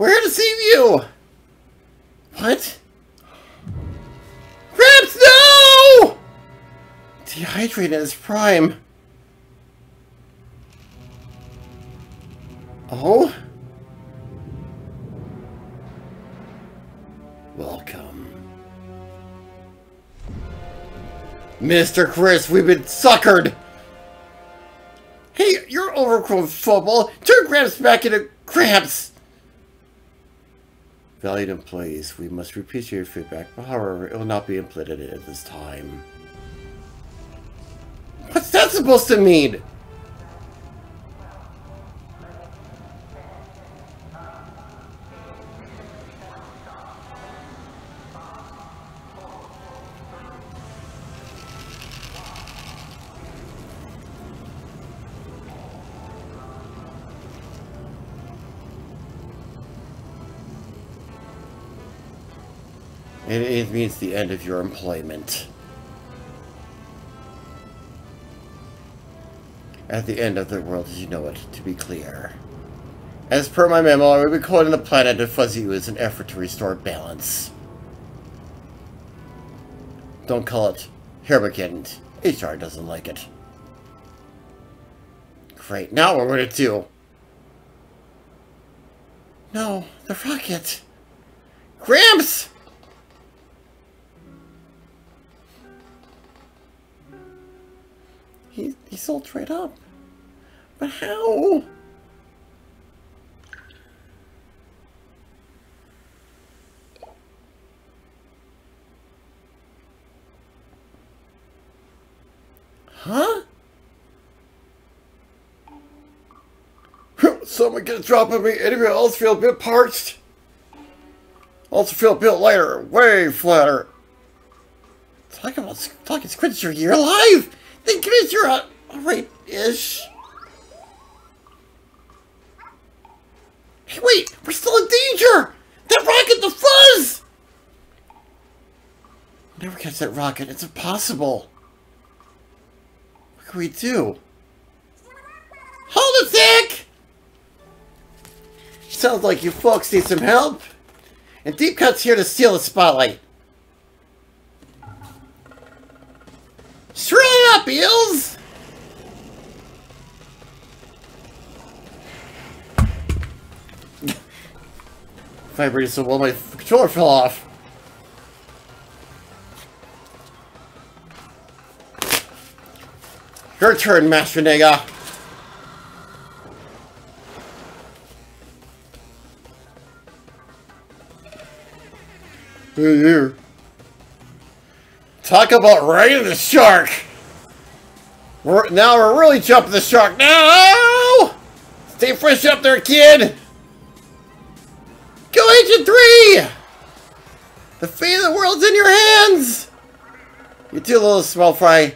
We're here to save you! What? Gramps, no! Dehydrated in his prime. Oh? Welcome. Mr. Chris, we've been suckered! Hey, you're overgrown football! Turn Gramps back into Gramps! Valued employees, we must repeat your feedback, but however, it will not be implemented at this time. What's that supposed to mean? It means the end of your employment. At the end of the world as you know it, to be clear. As per my memo, I will be coding the planet to fuzzy you as an effort to restore balance. Don't call it Hermageddon. HR doesn't like it. Great, now what we're gonna do? No, the rocket! Gramps! He's all dried up. But how? Huh? Someone get a drop of me. Anybody else feel a bit parched? Also feel a bit lighter. Way flatter. Talking Squidster, you're alive! Think you're alright-ish. Hey, wait! We're still in danger! That rocket, the fuzz! Never catch that rocket. It's impossible. What can we do? Hold a sec! Sounds like you folks need some help. And Deep Cut's here to steal the spotlight. Shrill it up, Eels! Vibrated so well my controller fell off. Your turn, Master Nega. Hey, here. Talk about riding the shark! Now we're really jumping the shark. No! Stay fresh up there, kid! Go Agent 3! The fate of the world's in your hands! You too, little small fry.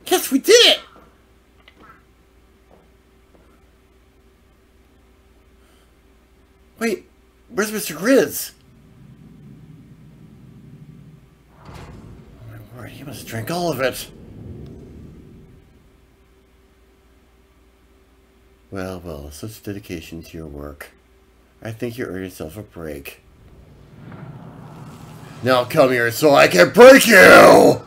Yes, we did it! Wait, where's Mr. Grizz? Oh my word, he must have drank all of it. Well, well, such dedication to your work. I think you earned yourself a break. Now come here so I can break you!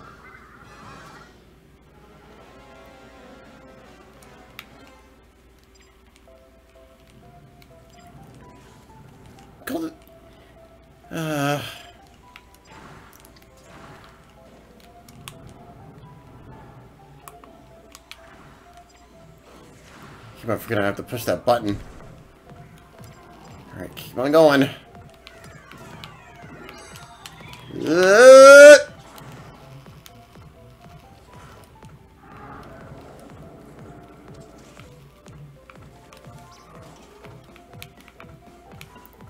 Keep on forgetting I have to push that button. Alright, keep on going.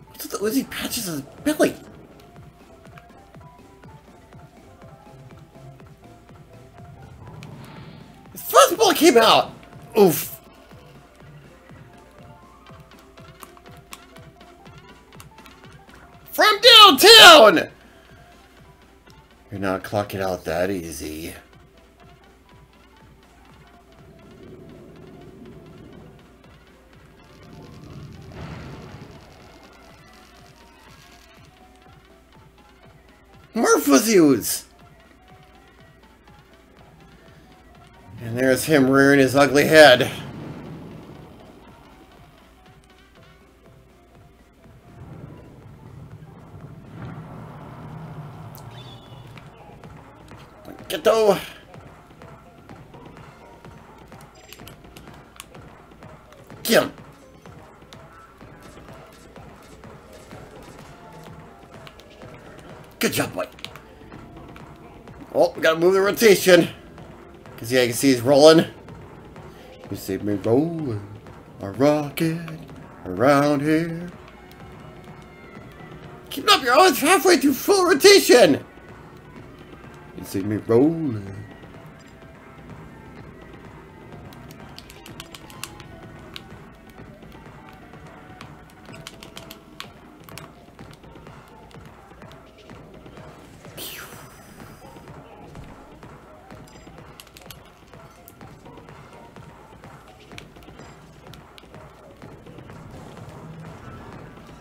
What's with the Uzi patches on his belly? His fuzzball came out! Oof. From downtown! You're not clocking out that easy. More fuzzies! And there's him rearing his ugly head. Get though. Get him. Good job, boy. Oh, we gotta move the rotation. Cause yeah, I can see he's rolling. You see me rolling a rocket around here. Keep it up, you're always halfway through full rotation. You see me rolling.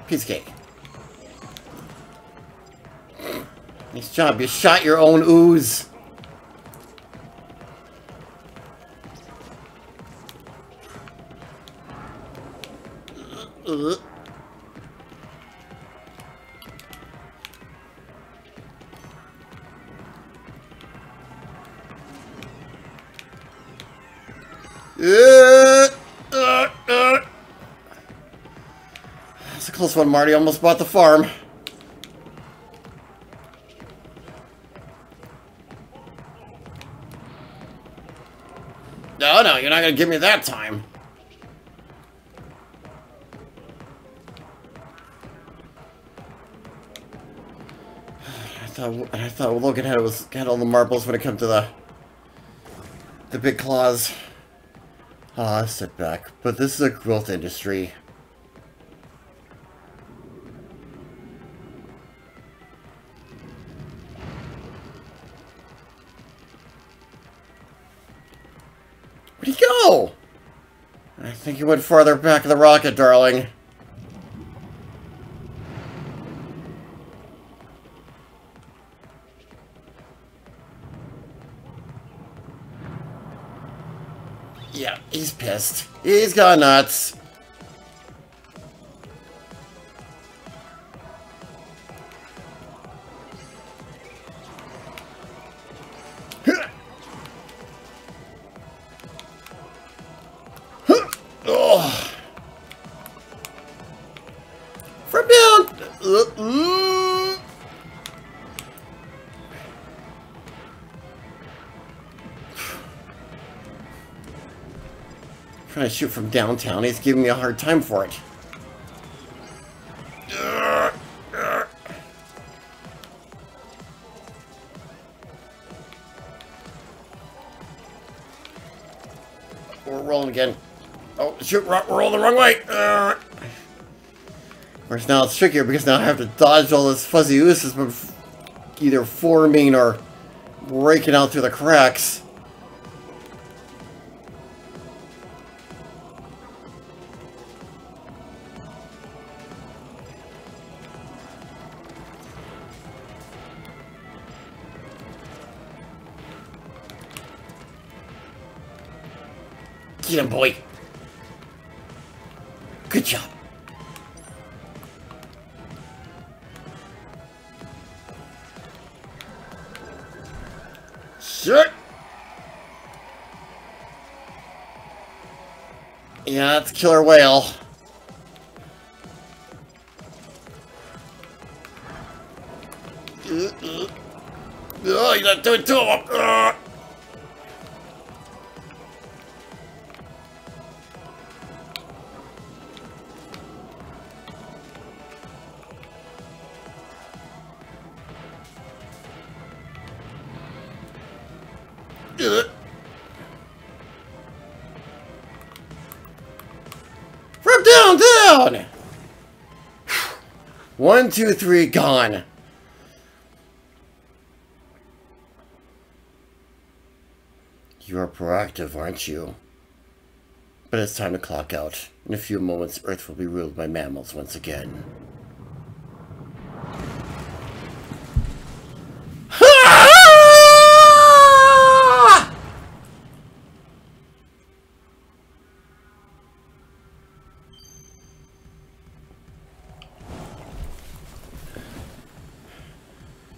Piece of cake. Nice job, you shot your own ooze. That's a close one, Marty. Almost bought the farm. No, no, you're not gonna give me that time. I thought Logan had all the marbles when it comes to the big claws. Ah, sit back. But this is a growth industry. Where'd he go? I think he went farther back of the rocket, darling. Yeah, he's pissed. He's gone nuts. Oh. From down. Trying to shoot from downtown. He's giving me a hard time for it. We're rolling again. Oh, shoot, we're rolling the wrong way. Whereas now it's trickier because now I have to dodge all this fuzzy oozes either forming or breaking out through the cracks. Get him, boy. Good job. Shit. Yeah, that's killer whale. Oh, you're not doing two of them. From downtown! 1, 2, 3, gone. You are proactive, aren't you? But it's time to clock out. In a few moments, Earth will be ruled by mammals once again.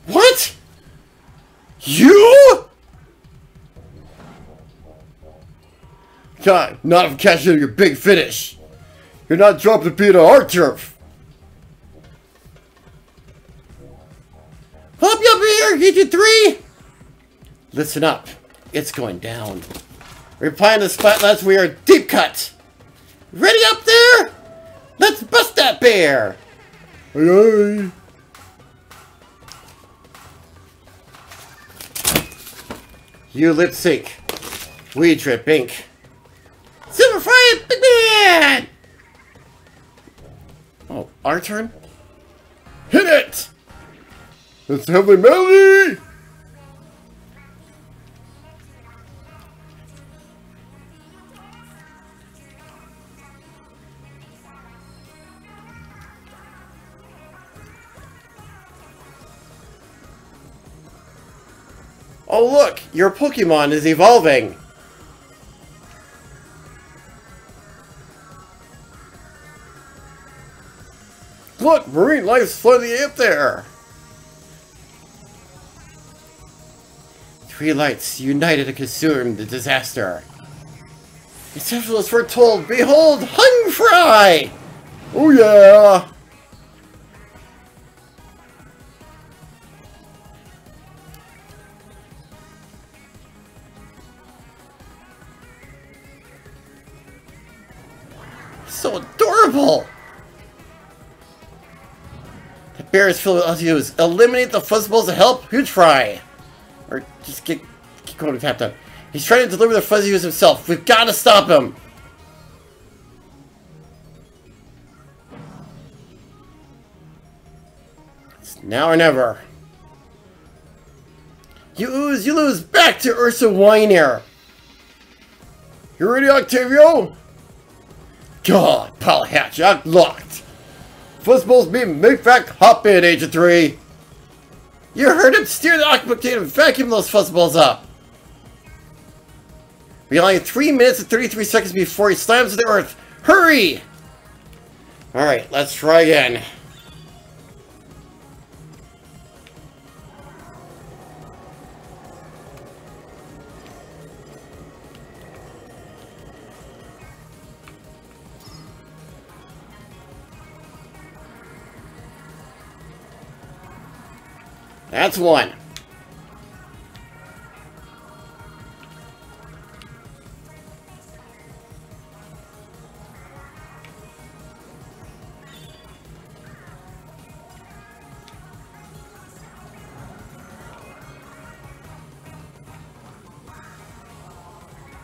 What? You? God, not if catching your big finish. You're not dropping to beat on our turf. Help you up here, EG3! Listen up. It's going down. Replying to Splatfest, we are deep cut. Ready up there? Let's bust that bear. Aye aye. You lip sync. We drip ink. Silver Fire Big Man! Oh, our turn? Hit it! It's heavily melody! Oh look, your Pokemon is evolving! Look, marine life's floating up there! Three lights united to consume the disaster. Exceptional as foretold, behold, Hung Fry! Oh yeah! So adorable! The bear is filled with Uzios. Eliminate the Fuzzballs to help Huge Fry! Or just keep going to tap down. He's trying to deliver the Fuzzios himself. We've got to stop him! It's now or never. You ooze, you lose! Back to Ursa Weiner! You ready, Octavio? God, Pal Hatch, locked. Fuzzballs beam, make back, hop in, Agent 3. You heard him, steer the Octopus and vacuum those fuzzballs up. We only have 3 minutes and 33 seconds before he slams to the earth. Hurry! Alright, let's try again. That's one.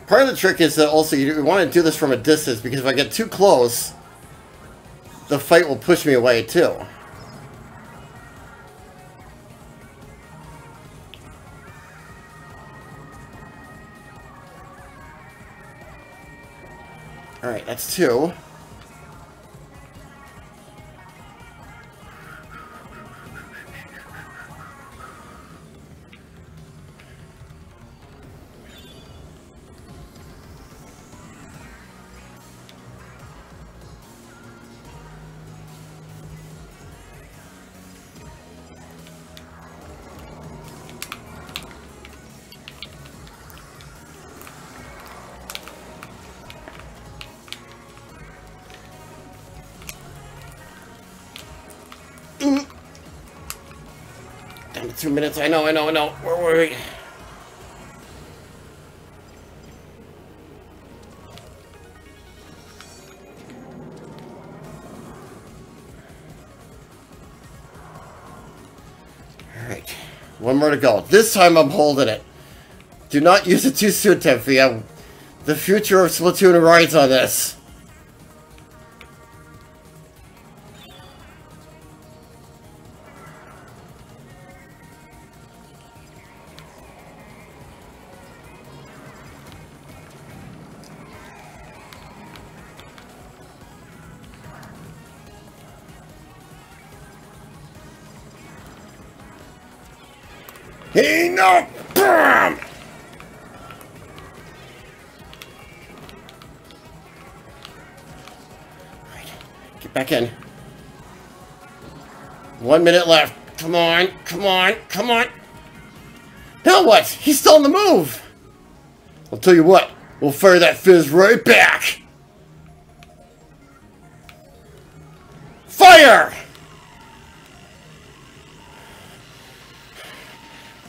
Part of the trick is that also you want to do this from a distance, because if I get too close, the fight will push me away too. Alright, that's two. Down to 2 minutes. I know. Where were we? Alright. One more to go. This time I'm holding it. Do not use it too soon, Tempvia. The future of Splatoon rides on this. Enough! Bam! Right. Get back in. 1 minute left. Come on, come on, come on. Now what? He's still on the move. I'll tell you what. We'll fire that fizz right back. Fire!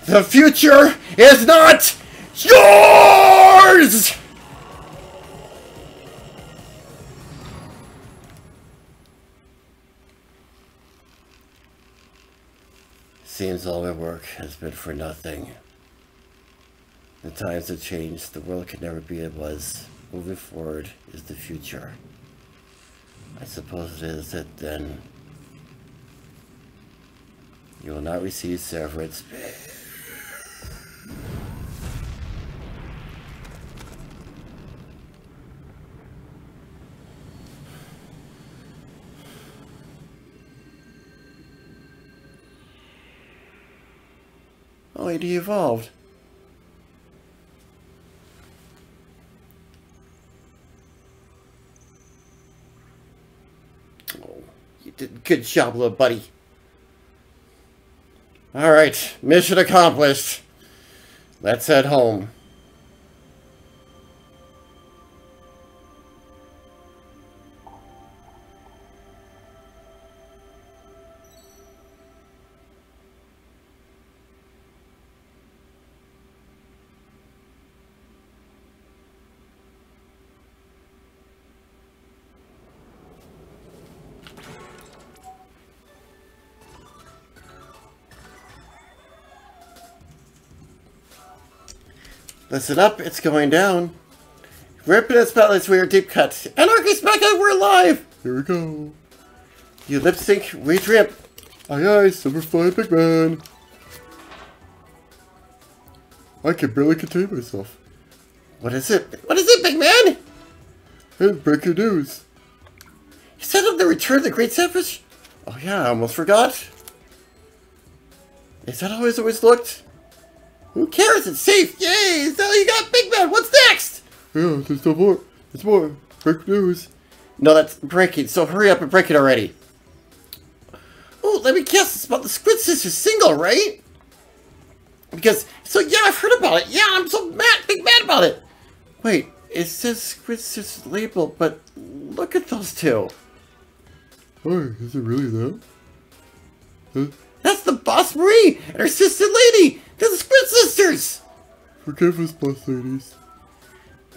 The future is not yours! Seems all my work has been for nothing. The times have changed. The world can never be as it was. Moving forward is the future. I suppose it is that then you will not receive severance pay. Oh, he evolved. Oh, you did a good job, little buddy. All right, mission accomplished. Let's head home. Listen up, it's going down. Ripping its spotlights, we are deep cut. Anarchy's back out, we're alive! Here we go. You lip sync, we drip. Aye aye, Silver Fly Big Man. I can barely contain myself. What is it? What is it, Big Man? Hey, breaking news. You said of the return of the Great Savage? Oh yeah, I almost forgot. Is that how it's always looked? Who cares? It's safe! Yay! Is that all you got, Big Man? What's next? Yeah, there's no more. There's more. Break news. No, that's breaking, so hurry up and break it already. Oh, let me guess. It's about the Squid Sisters single, right? Because, so yeah, I've heard about it. Yeah, I'm so big mad about it. Wait, it says Squid Sisters label, but look at those two. Oh, is it really them? Huh? That's the Boss Marie and her sister lady. They're the Squid Sisters! Forgive us, boss ladies.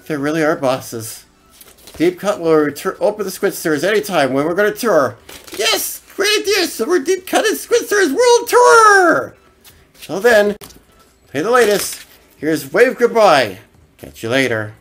They really are bosses. Deep Cut will open the Squid Sisters anytime when we're going to tour. Yes! Great idea! So we're Deep Cutting Squid Sisters World Tour! Till then, play the latest. Here's Wave Goodbye. Catch you later.